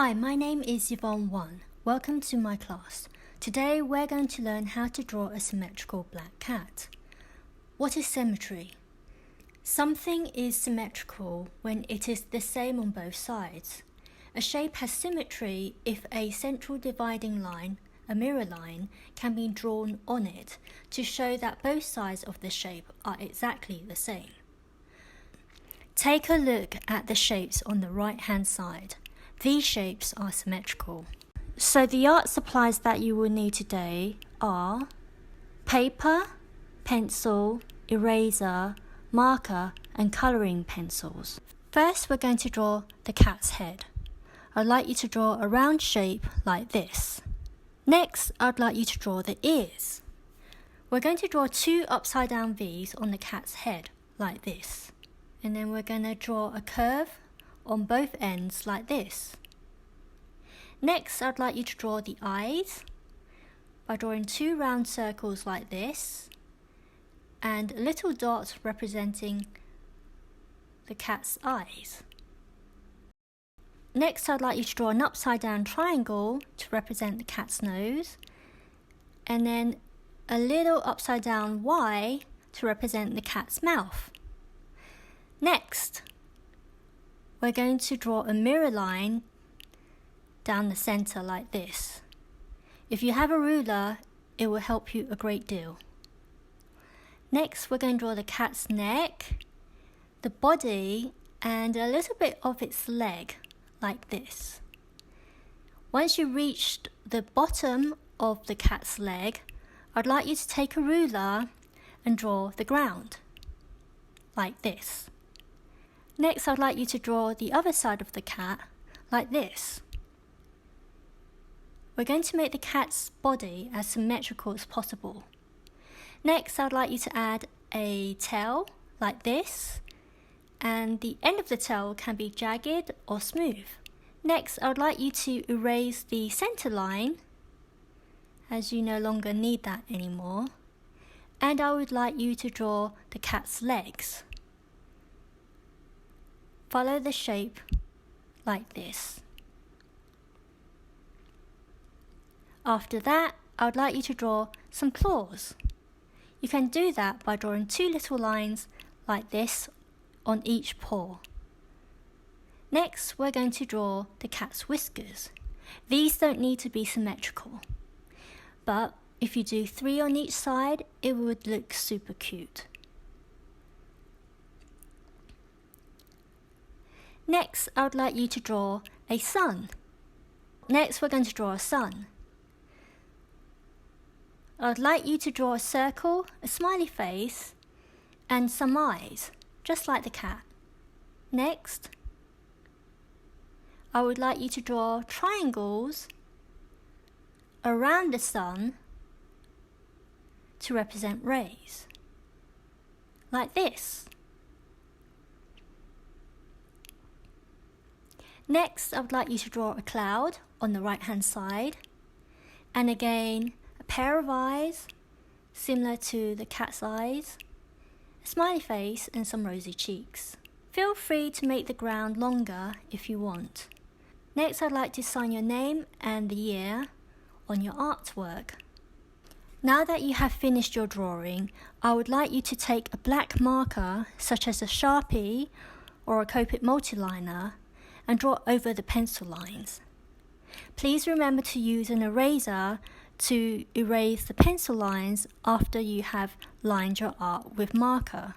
Hi, my name is Yvonne Wan. Welcome to my class. Today we're going to learn how to draw a symmetrical black cat. What is symmetry? Something is symmetrical when it is the same on both sides. A shape has symmetry if a central dividing line, a mirror line, can be drawn on it to show that both sides of the shape are exactly the same. Take a look at the shapes on the right-hand side. These shapes are symmetrical. So the art supplies that you will need today are paper, pencil, eraser, marker and colouring pencils. First we're going to draw the cat's head. I'd like you to draw a round shape like this. Next I'd like you to draw the ears. We're going to draw two upside down V's on the cat's head like this. And then we're going to draw a curve on both ends like this. Next, I'd like you to draw the eyes by drawing two round circles like this and a little dot representing the cat's eyes. Next, I'd like you to draw an upside down triangle to represent the cat's nose and then a little upside down Y to represent the cat's mouth. Next, we're going to draw a mirror line down the center like this. If you have a ruler, it will help you a great deal. Next, we're going to draw the cat's neck, the body, and a little bit of its leg like this. Once you've reached the bottom of the cat's leg, I'd like you to take a ruler and draw the ground like this. Next, I'd like you to draw the other side of the cat like this. We're going to make the cat's body as symmetrical as possible. Next, I'd like you to add a tail like this, and the end of the tail can be jagged or smooth. Next, I'd like you to erase the center line, as you no longer need that anymore. And I would like you to draw the cat's legs. Follow the shape like this. After that, I would like you to draw some claws. You can do that by drawing two little lines like this on each paw. Next, we're going to draw the cat's whiskers. These don't need to be symmetrical, but if you do 3 on each side, it would look super cute. Next, I would like you to draw a sun. Next, we're going to draw a sun. I'd like you to draw a circle, a smiley face, and some eyes, just like the cat. Next, I would like you to draw triangles around the sun to represent rays, like this. Next, I would like you to draw a cloud on the right-hand side, and again, a pair of eyes, similar to the cat's eyes, a smiley face, and some rosy cheeks. Feel free to make the ground longer if you want. Next, I'd like to sign your name and the year on your artwork. Now that you have finished your drawing, I would like you to take a black marker, such as a Sharpie or a Copic multiliner, and draw over the pencil lines. Please remember to use an eraser to erase the pencil lines after you have lined your art with marker.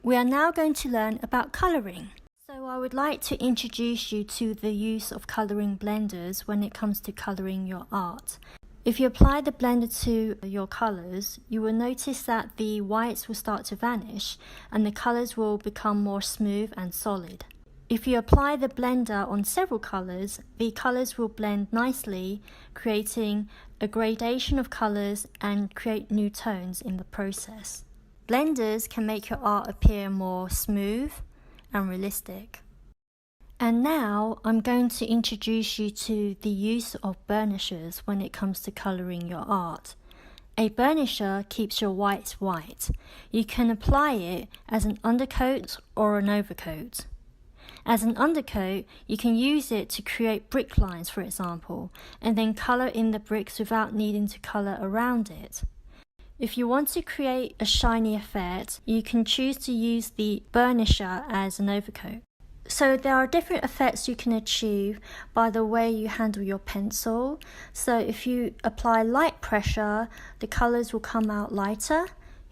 We are now going to learn about colouring. So I would like to introduce you to the use of colouring blenders when it comes to colouring your art. If you apply the blender to your colours, you will notice that the whites will start to vanish and the colours will become more smooth and solid. If you apply the blender on several colours, the colours will blend nicely, creating a gradation of colours and create new tones in the process. Blenders can make your art appear more smooth and realistic. And now I'm going to introduce you to the use of burnishers when it comes to colouring your art. A burnisher keeps your whites white. You can apply it as an undercoat or an overcoat. As an undercoat, you can use it to create brick lines, for example, and then colour in the bricks without needing to colour around it. If you want to create a shiny effect, you can choose to use the burnisher as an overcoat. So there are different effects you can achieve by the way you handle your pencil. So if you apply light pressure, the colours will come out lighter.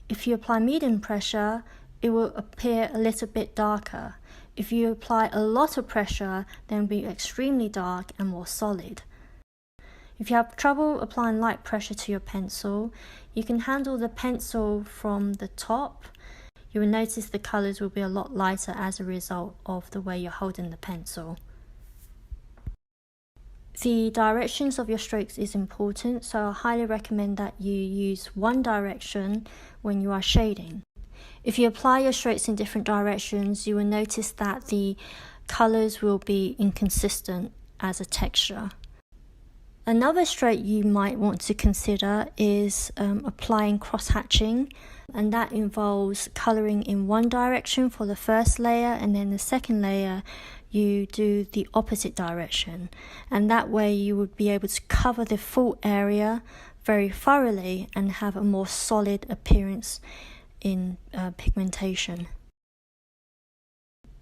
If you apply medium pressure, it will appear a little bit darker. If you apply a lot of pressure, then it will be extremely dark and more solid. If you have trouble applying light pressure to your pencil, you can handle the pencil from the top. You will notice the colours will be a lot lighter as a result of the way you're holding the pencil. The directions of your strokes is important, so I highly recommend that you use one direction when you are shading. If you apply your strokes in different directions, you will notice that the colours will be inconsistent as a texture. Another stroke you might want to consider is applying cross-hatching, and that involves colouring in one direction for the first layer, and then the second layer you do the opposite direction, and that way you would be able to cover the full area very thoroughly and have a more solid appearance in pigmentation.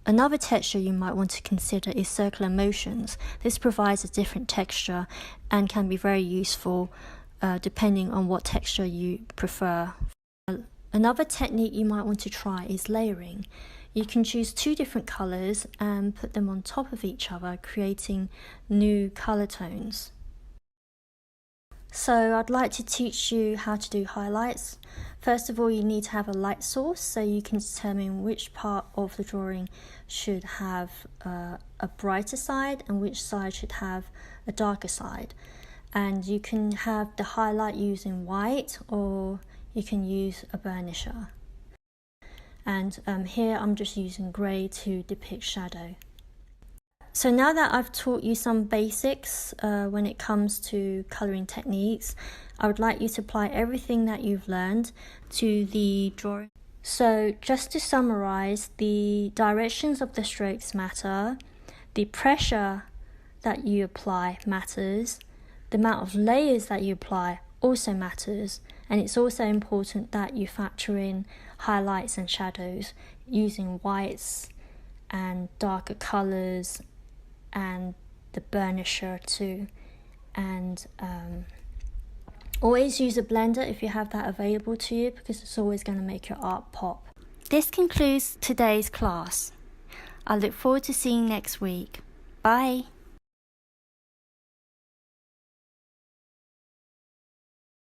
Another texture you might want to consider is circular motions. This provides a different texture and can be very useful depending on what texture you prefer. Another technique you might want to try is layering. You can choose two different colours and put them on top of each other, creating new colour tones. So I'd like to teach you how to do highlights. First of all, you need to have a light source so you can determine which part of the drawing should have a brighter side and which side should have a darker side. And you can have the highlight using white, or you can use a burnisher. And here I'm just using grey to depict shadow. So now that I've taught you some basics when it comes to colouring techniques, I would like you to apply everything that you've learned to the drawing. So just to summarise, the directions of the strokes matter, the pressure that you apply matters, the amount of layers that you apply also matters, and it's also important that you factor in highlights and shadows using whites and darker colours and the burnisher too, and always use a blender if you have that available to you, because it's always going to make your art pop. This concludes today's class. I look forward to seeing you next week. Bye.